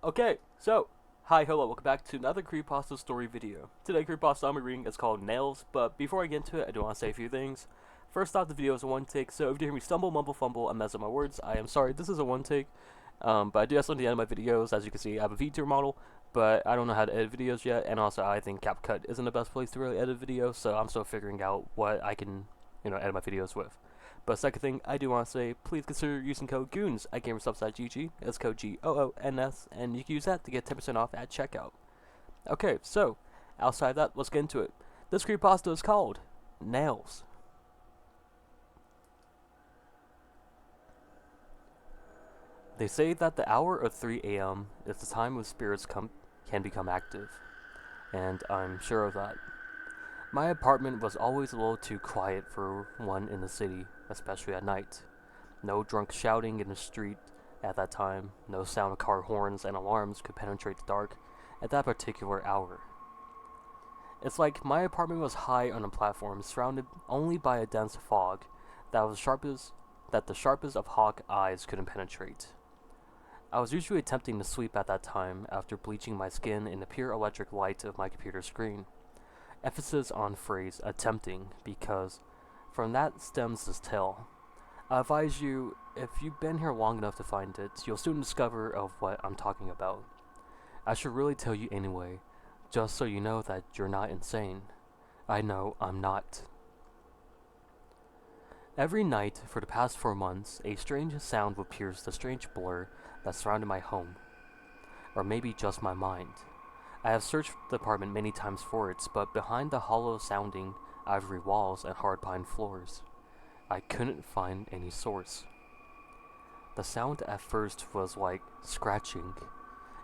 Okay, so, hi, hello, welcome back to another Creepypasta Story video. Today, Creepypasta I'm reading is called Nails, but before I get into it, I do want to say a few things. First off, the video is a one take, so if you hear me stumble, mumble, fumble, and mess up my words, I am sorry, this is a one take. But I do have some at the end of my videos. As you can see, I have a VTuber model, but I don't know how to edit videos yet, and also I think CapCut isn't the best place to really edit videos, so I'm still figuring out what I can, edit my videos with. But second thing, I do want to say, please consider using code GOONS at GamersUpside.gg. That's code GOONS, and you can use that to get 10% off at checkout. Okay, so, outside of that, let's get into it. This creepypasta is called Nails. They say that the hour of 3 a.m. is the time when spirits can become active, and I'm sure of that. My apartment was always a little too quiet for one in the city, especially at night. No drunk shouting in the street at that time, no sound of car horns and alarms could penetrate the dark at that particular hour. It's like my apartment was high on a platform surrounded only by a dense fog that the sharpest of hawk eyes couldn't penetrate. I was usually attempting to sleep at that time after bleaching my skin in the pure electric light of my computer screen. Emphasis on phrase attempting, because from that stems this tale. I advise you, if you've been here long enough to find it, you'll soon discover of what I'm talking about. I should really tell you anyway, just so you know that you're not insane. I know I'm not. Every night for the past 4 months, a strange sound would pierce the strange blur that surrounded my home. Or maybe just my mind. I have searched the apartment many times for it, but behind the hollow-sounding ivory walls and hard pine floors, I couldn't find any source. The sound at first was like scratching.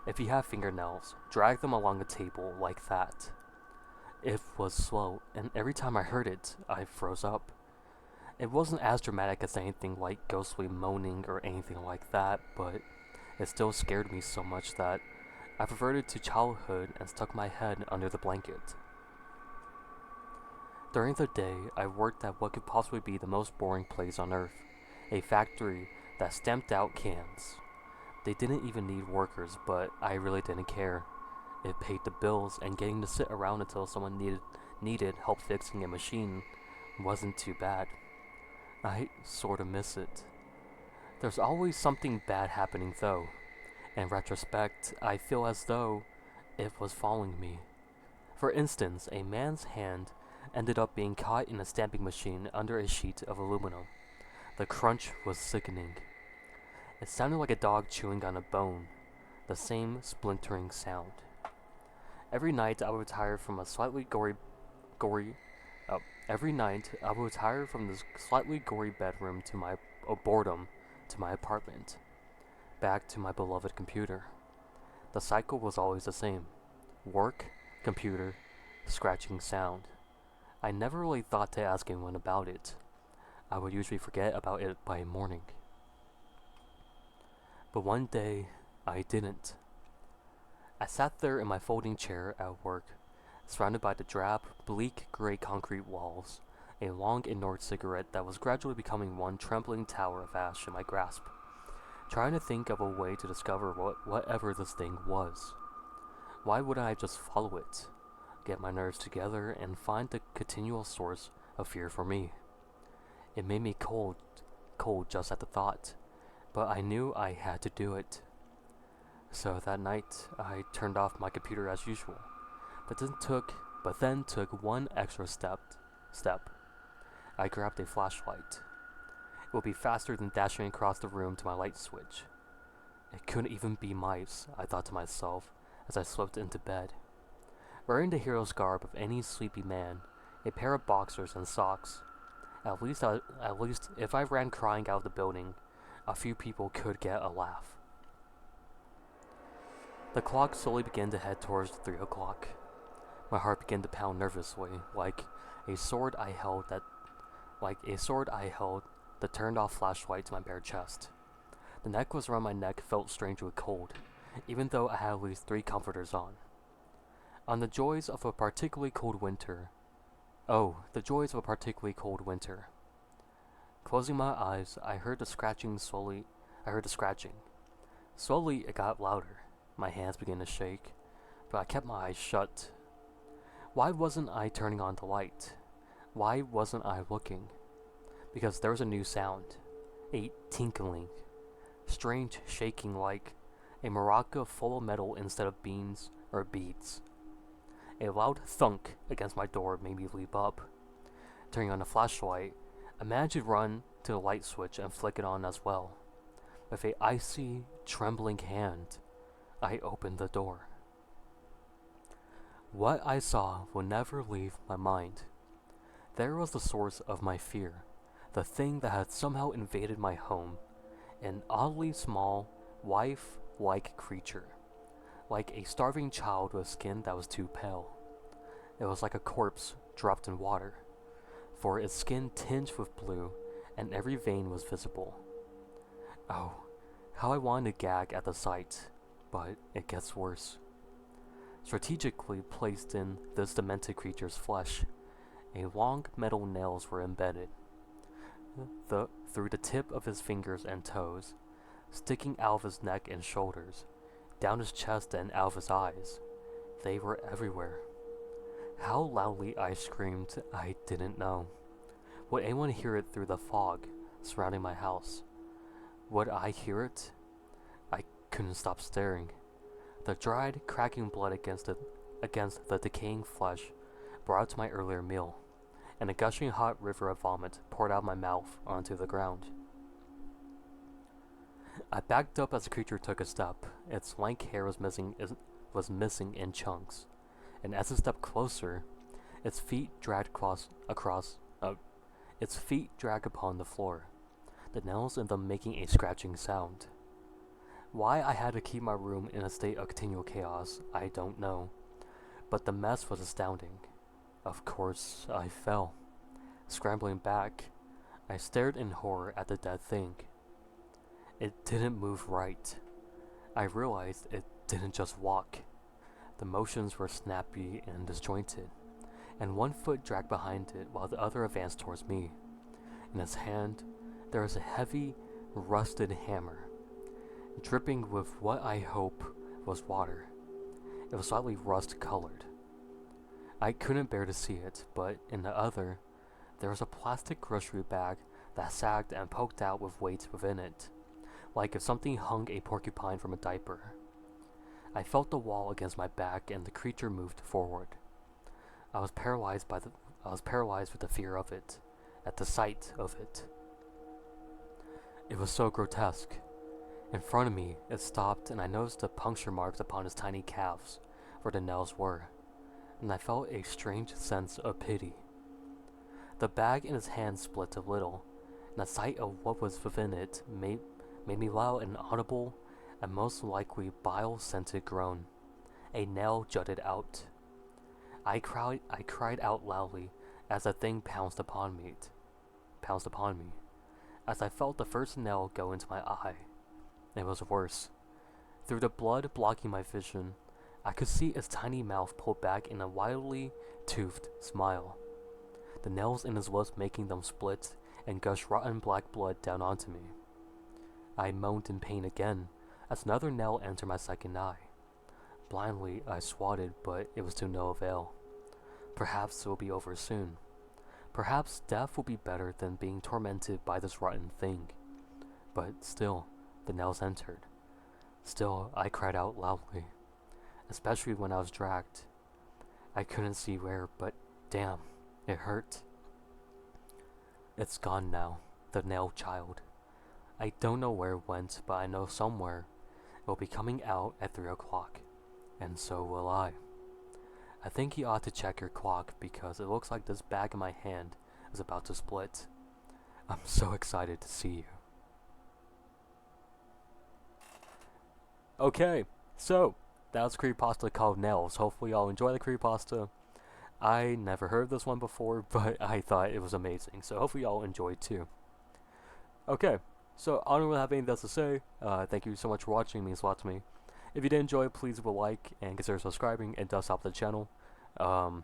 If you have fingernails, drag them along a table like that. It was slow, and every time I heard it, I froze up. It wasn't as dramatic as anything like ghostly moaning or anything like that, but it still scared me so much that I reverted to childhood and stuck my head under the blanket. During the day, I worked at what could possibly be the most boring place on earth, a factory that stamped out cans. They didn't even need workers, but I really didn't care. It paid the bills, and getting to sit around until someone needed help fixing a machine wasn't too bad. I sorta miss it. There's always something bad happening though. In retrospect, I feel as though it was following me. For instance, a man's hand ended up being caught in a stamping machine under a sheet of aluminum. The crunch was sickening. It sounded like a dog chewing on a bone, the same splintering sound. Every night I would retire from a every night I would retire from this slightly gory bedroom to my boredom to my apartment. Back to my beloved computer. The cycle was always the same. Work, computer, scratching sound. I never really thought to ask anyone about it. I would usually forget about it by morning. But one day, I didn't. I sat there in my folding chair at work, surrounded by the drab, bleak gray concrete walls, a long ignored cigarette that was gradually becoming one trembling tower of ash in my grasp, trying to think of a way to discover whatever this thing was. Why wouldn't I just follow it, get my nerves together, and find the continual source of fear for me? It made me cold just at the thought, but I knew I had to do it. So that night, I turned off my computer as usual, but then took one extra step. I grabbed a flashlight. It would be faster than dashing across the room to my light switch. It couldn't even be mice, I thought to myself as I slipped into bed. Wearing the hero's garb of any sleepy man, a pair of boxers and socks. At least if I ran crying out of the building, a few people could get a laugh. The clock slowly began to head towards 3 o'clock. My heart began to pound nervously, like a sword I held the turned off flashlight to my bare chest. The necklace around my neck felt strangely cold, even though I had at least 3 comforters on. On the joys of a particularly cold winter. The joys of a particularly cold winter. Closing my eyes, I heard the scratching. Slowly, it got louder. My hands began to shake, but I kept my eyes shut. Why wasn't I turning on the light? Why wasn't I looking? Because there was a new sound. A tinkling. Strange shaking like a maraca full of metal instead of beans or beads. A loud thunk against my door made me leap up. Turning on the flashlight, I managed to run to the light switch and flick it on as well. With a icy, trembling hand, I opened the door. What I saw will never leave my mind. There was the source of my fear, the thing that had somehow invaded my home, an oddly small, wife-like creature, like a starving child with skin that was too pale. It was like a corpse dropped in water, for its skin tinged with blue, and every vein was visible. Oh, how I wanted to gag at the sight, but it gets worse. Strategically placed in this demented creature's flesh, long metal nails were embedded through the tip of his fingers and toes, sticking out of his neck and shoulders, down his chest and out of his eyes. They were everywhere. How loudly I screamed, I didn't know. Would anyone hear it through the fog surrounding my house? Would I hear it? I couldn't stop staring. The dried, cracking blood against the decaying flesh brought out to my earlier meal, and a gushing hot river of vomit poured out of my mouth onto the ground. I backed up as the creature took a step. Its lank hair was missing in chunks, and as it stepped closer, its feet dragged upon the floor, the nails in them making a scratching sound. Why I had to keep my room in a state of continual chaos, I don't know, but the mess was astounding. Of course, I fell. Scrambling back, I stared in horror at the dead thing. It didn't move right. I realized it didn't just walk. The motions were snappy and disjointed, and one foot dragged behind it while the other advanced towards me. In its hand, there was a heavy, rusted hammer, dripping with what I hope was water. It was slightly rust-colored. I couldn't bear to see it, but in the other, there was a plastic grocery bag that sagged and poked out with weight within it, like if something hung a porcupine from a diaper. I felt the wall against my back and the creature moved forward. I was paralyzed with the fear of it, at the sight of it. It was so grotesque. In front of me, it stopped and I noticed the puncture marks upon his tiny calves, where the nails were, and I felt a strange sense of pity. The bag in his hand split a little, and the sight of what was within it made me loud an audible and most likely bile-scented groan. A nail jutted out. I cried out loudly as the thing pounced upon me, as I felt the first nail go into my eye. It was worse. Through the blood blocking my vision, I could see its tiny mouth pulled back in a wildly toothed smile, the nails in his lips making them split and gush rotten black blood down onto me. I moaned in pain again as another nail entered my second eye. Blindly, I swatted, but it was to no avail. Perhaps it will be over soon. Perhaps death will be better than being tormented by this rotten thing. But still, the nails entered. Still, I cried out loudly, especially when I was dragged. I couldn't see where, but damn, it hurt. It's gone now, the nail child. I don't know where it went, but I know somewhere it will be coming out at 3 o'clock, and so will I. I think you ought to check your clock because it looks like this bag in my hand is about to split. I'm so excited to see you. Okay, so that was a creepypasta called Nails. Hopefully y'all enjoy the creepypasta. I never heard this one before, but I thought it was amazing, so hopefully y'all enjoyed too. Okay, so I don't really have anything else to say. Thank you so much for watching, it means a lot to me. If you did enjoy it, please leave a like and consider subscribing. It does help the channel. I'm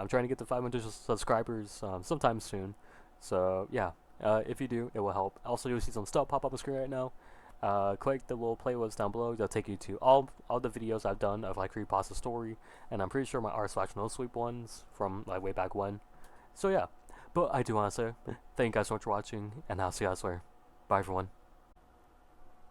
trying to get to 500 subscribers sometime soon. So yeah, if you do, it will help. Also, you'll see some stuff pop up on the screen right now. click the little playlist down below. They'll take you to all the videos I've done of like Creepypasta Story, and I'm pretty sure my r/nosleep ones from like way back when. So yeah, but I do want to say thank you guys so much for watching, and I'll see you guys later. Bye everyone.